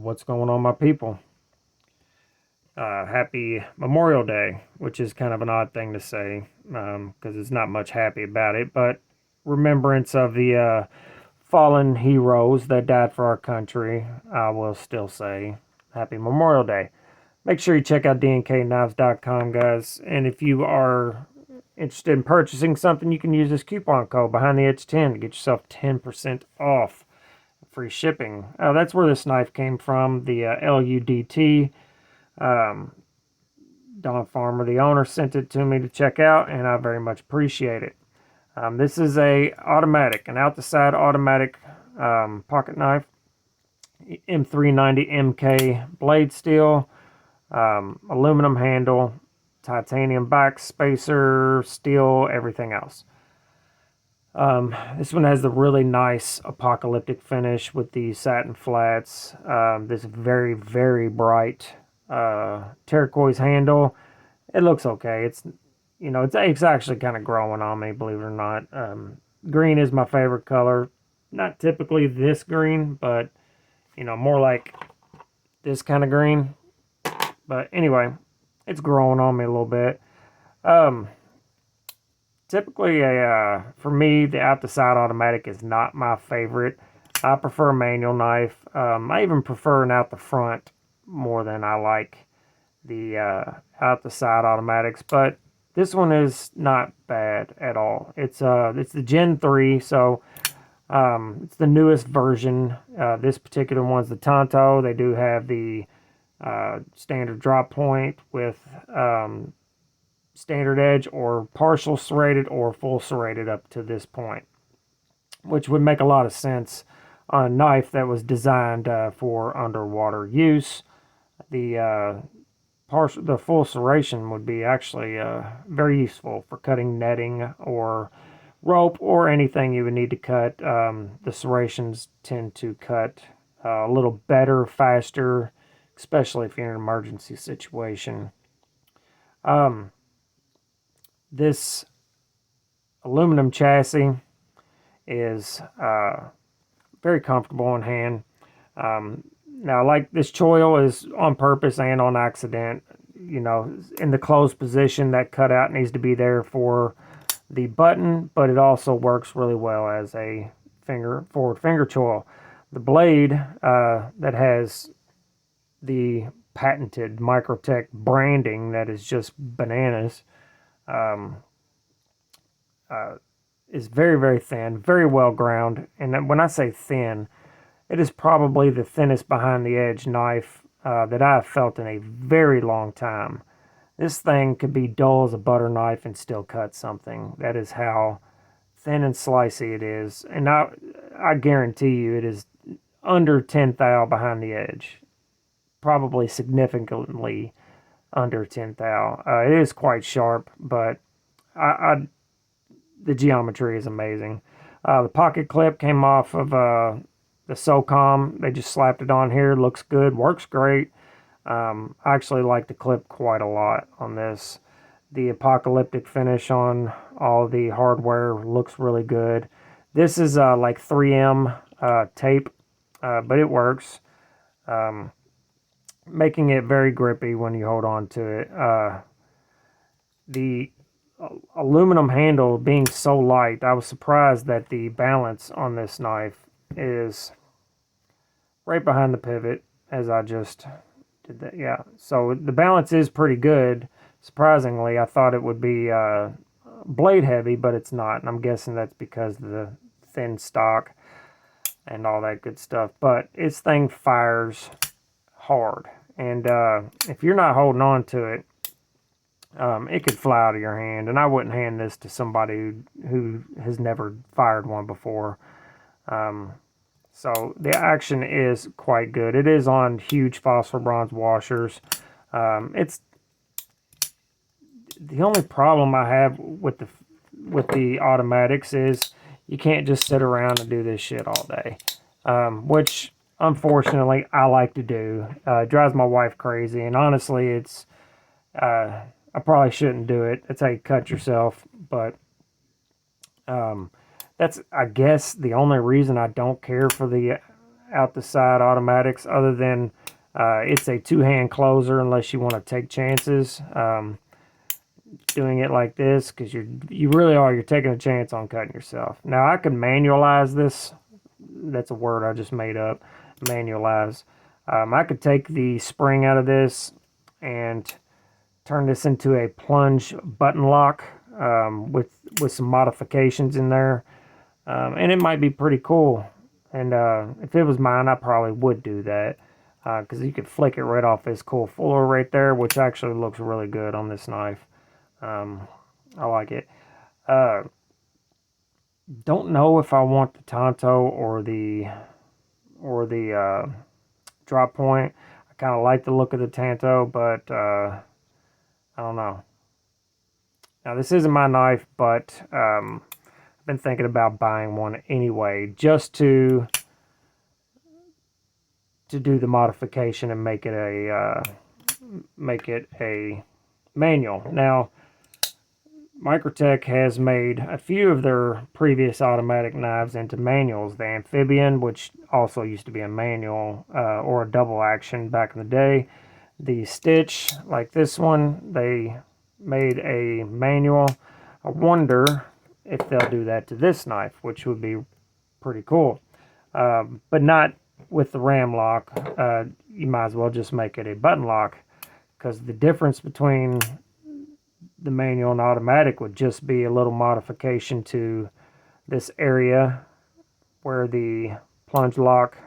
What's going on, my people? Happy Memorial Day, which is kind of an odd thing to say because there's not much happy about it, but remembrance of the fallen heroes that died for our country, I will still say Happy Memorial Day. Make sure you check out DNKKnives.com, guys, and if you are interested in purchasing something, you can use this coupon code behind the edge 10 to get yourself 10% off. Free shipping. That's where this knife came from, the LUDT. Don Farmer, the owner, sent it to me to check out, and I very much appreciate it. This is an out the side automatic pocket knife, M390 MK blade steel, aluminum handle, titanium back spacer, steel, everything else. This one has the really nice apocalyptic finish with the satin flats. This very, very bright turquoise handle. It looks okay. It's actually kind of growing on me, believe it or not. Green is my favorite color. Not typically this green, but more like this kind of green. But anyway, it's growing on me a little bit. Typically, for me, the out the side automatic is not my favorite. I prefer a manual knife. I even prefer an out the front more than I like the out the side automatics. But this one is not bad at all. It's the Gen 3, so it's the newest version. This particular one's the Tonto. They do have the standard drop point with standard edge or partial serrated or full serrated up to this point, which would make a lot of sense on a knife that was designed for underwater use. The full serration would be actually very useful for cutting netting or rope or anything you would need to cut. The serrations tend to cut a little better, faster, especially if you're in an emergency situation. This aluminum chassis is very comfortable in hand. Now, like this choil is on purpose and on accident. In the closed position, that cutout needs to be there for the button, but it also works really well as a forward finger choil. The blade that has the patented Microtech branding that is just bananas is very, very thin, very well ground. And when I say thin, it is probably the thinnest behind the edge knife that I've felt in a very long time. This thing could be dull as a butter knife and still cut something. That is how thin and slicey it is. And I guarantee you it is under 10 thou behind the edge. Probably significantly under 10 thou. It is quite sharp, but the geometry is amazing. The pocket clip came off of the SOCOM. They just slapped it on here. Looks good. Works great. I actually like the clip quite a lot on this. The apocalyptic finish on all the hardware looks really good. This is like 3M tape, but it works. Making it very grippy when you hold on to it. The aluminum handle being so light, I was surprised that the balance on this knife is right behind the pivot, as I just did that. Yeah, so the balance is pretty good. Surprisingly, I thought it would be blade heavy, but it's not, and I'm guessing that's because of the thin stock and all that good stuff. But this thing fires hard, and if you're not holding on to it, it could fly out of your hand, and I wouldn't hand this to somebody who has never fired one before. So the action is quite good. It is on huge phosphor bronze washers. It's the only problem I have with the automatics is you can't just sit around and do this shit all day, which unfortunately I like to do. It drives my wife crazy, and honestly, it's I probably shouldn't do it. It's how you cut yourself, but that's, I guess, the only reason I don't care for the out the side automatics, other than it's a two-hand closer unless you want to take chances doing it like this, because you really are, you're taking a chance on cutting yourself. Now I could manualize this. That's a word I just made up, manualize. I could take the spring out of this and turn this into a plunge button lock with some modifications in there, and it might be pretty cool. And if it was mine, I probably would do that, because you could flick it right off this cool fuller right there, which actually looks really good on this knife. I like it. Don't know if I want the Tonto or the drop point. I kind of like the look of the Tanto, but I don't know. Now this isn't my knife, but I've been thinking about buying one anyway, just to do the modification and make it a manual. Now Microtech has made a few of their previous automatic knives into manuals. The Amphibian, which also used to be a manual or a double action back in the day. The Stitch, like this one, they made a manual. I wonder if they'll do that to this knife, which would be pretty cool. But not with the ram lock. You might as well just make it a button lock, because the difference between the manual and automatic would just be a little modification to this area where the plunge lock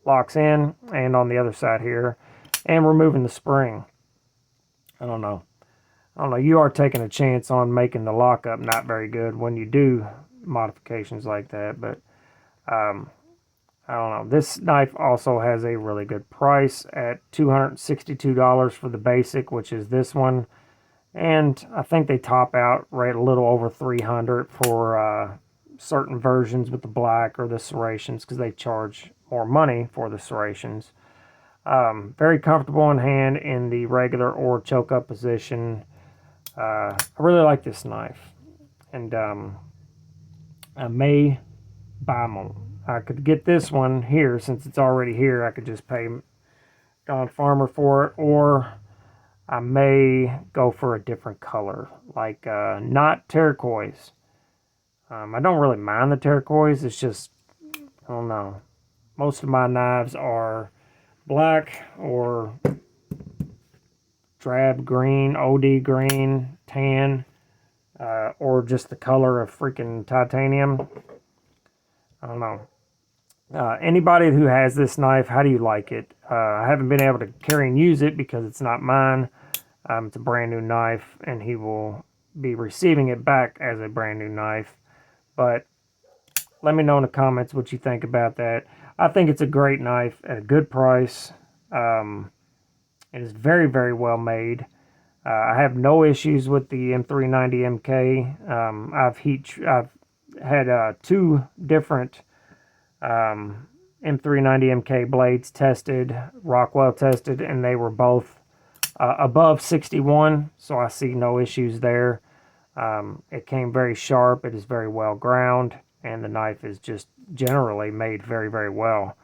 locks in, and on the other side here, and removing the spring. I don't know. You are taking a chance on making the lockup not very good when you do modifications like that, but I don't know. This knife also has a really good price at $262 for the basic, which is this one. And I think they top out right a little over $300 for certain versions with the black or the serrations, because they charge more money for the serrations. Very comfortable in hand in the regular or choke up position. I really like this knife, and I may buy one. I could get this one here, since it's already here. I could just pay Don Farmer for it, or I may go for a different color, like not turquoise. I don't really mind the turquoise. It's just, I don't know. Most of my knives are black or drab green, OD green, tan, or just the color of freaking titanium. I don't know. Anybody who has this knife, how do you like it? I haven't been able to carry and use it because it's not mine. It's a brand new knife, and he will be receiving it back as a brand new knife. But let me know in the comments what you think about that. I think it's a great knife at a good price. It is very, very well made. I have no issues with the M390 MK. I've had two different M390 MK blades tested, Rockwell tested, and they were both above 61, so I see no issues there. It came very sharp. It is very well ground, and the knife is just generally made very, very well.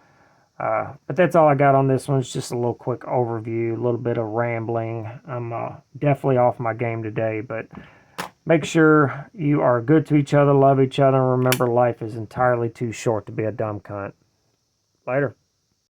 But that's all I got on this one. It's just a little quick overview, a little bit of rambling. I'm definitely off my game today, but make sure you are good to each other, love each other, and remember, life is entirely too short to be a dumb cunt. Later.